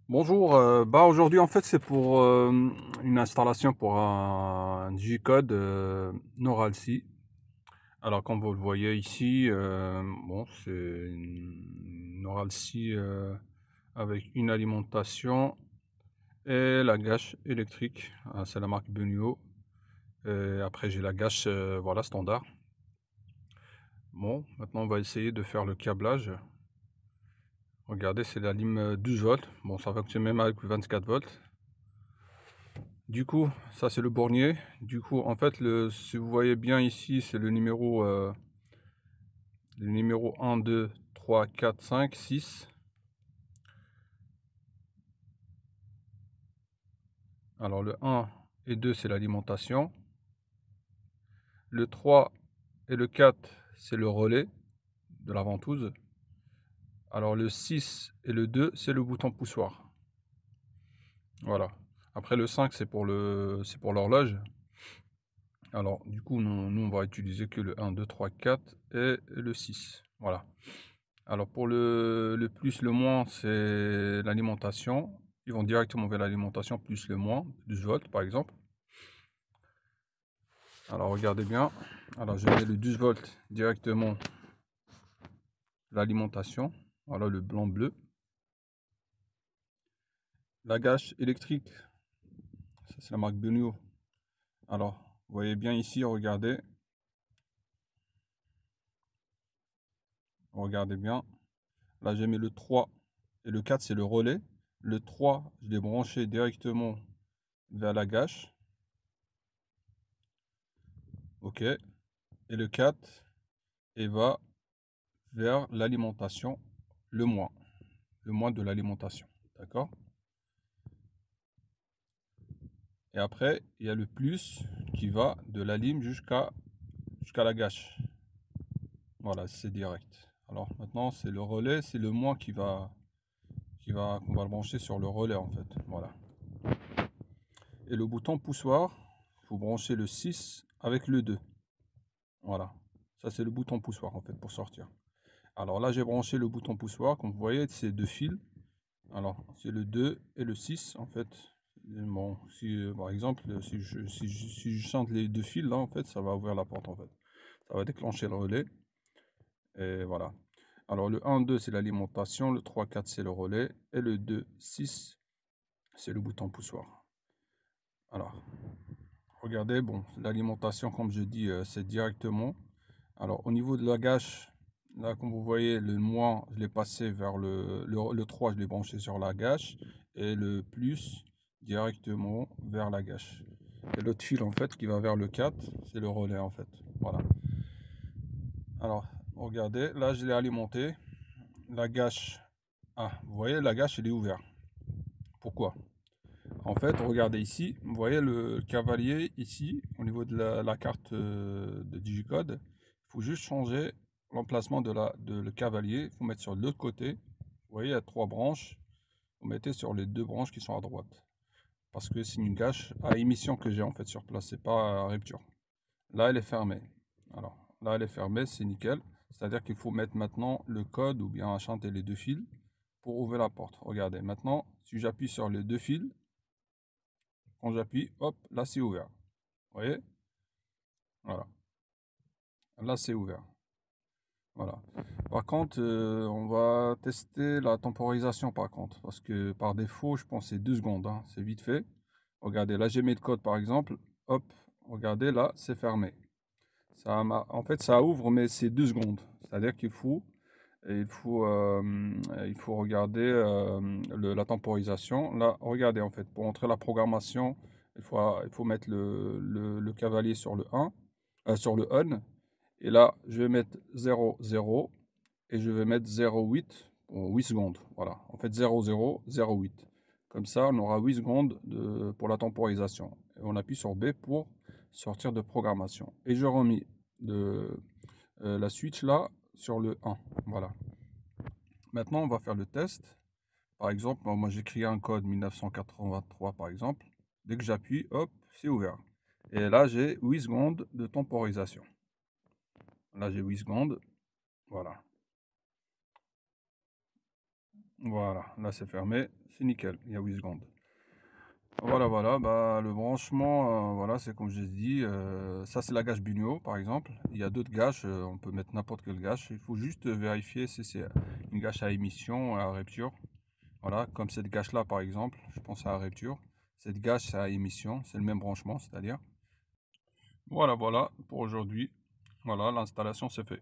Bonjour, aujourd'hui en fait c'est pour une installation pour un G-code Noralsi. Alors comme vous le voyez ici, bon c'est une Noralsi avec une alimentation et la gâche électrique. Ah, c'est la marque Benio. Et après j'ai la gâche voilà standard. Bon, maintenant on va essayer de faire le câblage. Regardez, c'est la lime 12 volts. Bon, ça fonctionne même avec 24 volts. Du coup, ça c'est le bornier. Du coup, en fait, si vous voyez bien ici, c'est le numéro 1, 2, 3, 4, 5, 6. Alors le 1 et 2, c'est l'alimentation. Le 3 et le 4, c'est le relais de la ventouse. Alors le 6 et le 2, c'est le bouton poussoir. Voilà. Après le 5, c'est pour l'horloge. Alors du coup, nous on va utiliser que le 1, 2, 3, 4 et le 6. Voilà. Alors pour le plus, le moins, c'est l'alimentation. Ils vont directement vers l'alimentation, plus le moins, 12 volts par exemple. Alors regardez bien. Alors je mets le 12 volts directement l'alimentation. Voilà le blanc bleu. La gâche électrique, ça c'est la marque Benio. Alors vous voyez bien ici, regardez. Regardez bien. Là j'ai mis le 3 et le 4, c'est le relais. Le 3, je l'ai branché directement vers la gâche. OK. Et le 4, et va vers l'alimentation, le moins de l'alimentation. D'accord? Et après, il y a le plus qui va de la lime jusqu'à la gâche. Voilà, c'est direct. Alors maintenant, c'est le relais, c'est le moins qu'on va le brancher sur le relais en fait. Voilà. Et le bouton poussoir, il faut brancher le 6 avec le 2. Voilà. Ça, c'est le bouton poussoir en fait pour sortir. Alors là, j'ai branché le bouton poussoir. Comme vous voyez, c'est deux fils. Alors, c'est le 2 et le 6 en fait. Bon, si par exemple, si je chante les deux fils là, en fait, ça va ouvrir la porte en fait. Ça va déclencher le relais. Et voilà. Alors, le 1, 2, c'est l'alimentation. Le 3, 4, c'est le relais. Et le 2, 6, c'est le bouton poussoir. Alors, regardez, bon, l'alimentation, comme je dis, c'est directement. Alors, au niveau de la gâche, là, comme vous voyez, le moins, je l'ai passé vers le 3, je l'ai branché sur la gâche. Et le plus, directement vers la gâche. Et l'autre fil, en fait, qui va vers le 4, c'est le relais, en fait. Voilà. Alors, regardez, là, je l'ai alimenté. La gâche, ah, vous voyez, la gâche, elle est ouverte. Pourquoi? En fait, regardez ici, vous voyez le cavalier ici, au niveau de la carte de Digicode. Il faut juste changer l'emplacement de le cavalier. Il faut mettre sur l'autre côté. Vous voyez, il y a trois branches. Vous mettez sur les deux branches qui sont à droite. Parce que c'est une gâche à émission que j'ai en fait sur place, c'est pas à rupture. Là, elle est fermée. Alors, là, elle est fermée, c'est nickel. C'est-à-dire qu'il faut mettre maintenant le code ou bien chanter les deux fils pour ouvrir la porte. Regardez, maintenant, si j'appuie sur les deux fils, quand j'appuie, hop, là c'est ouvert. Vous voyez? Voilà. Là c'est ouvert. Voilà. Par contre, on va tester la temporisation par contre. Parce que par défaut, je pense que c'est 2 secondes. Hein, c'est vite fait. Regardez, là j'ai mis le code par exemple. Hop, regardez, là c'est fermé. En fait, ça ouvre, mais c'est 2 secondes. C'est-à-dire il faut regarder la temporisation. Là, regardez en fait, pour entrer la programmation, il faut mettre le cavalier sur le 1, sur le on. Et là, je vais mettre 0, 0 et je vais mettre 0,8 pour 8 secondes. Voilà, en fait 0, 0, 0,8. Comme ça, on aura 8 secondes pour la temporisation. Et on appuie sur B pour sortir de programmation. Et je remis la switch là sur le 1. Voilà. Maintenant, on va faire le test. Par exemple, moi j'ai créé un code 1983 par exemple. Dès que j'appuie, hop, c'est ouvert. Et là, j'ai 8 secondes de temporisation. Là, j'ai 8 secondes. Voilà. Voilà, là c'est fermé, c'est nickel, il y a 8 secondes. Voilà, bah, le branchement, voilà, c'est comme j'ai dit, ça c'est la gâche Bugno par exemple. Il y a d'autres gâches, on peut mettre n'importe quelle gâche. Il faut juste vérifier si c'est une gâche à émission, à rupture. Voilà, comme cette gâche là par exemple, je pense à la rupture. Cette gâche c'est à émission, c'est le même branchement, c'est-à-dire. Voilà, pour aujourd'hui. Voilà, l'installation c'est fait.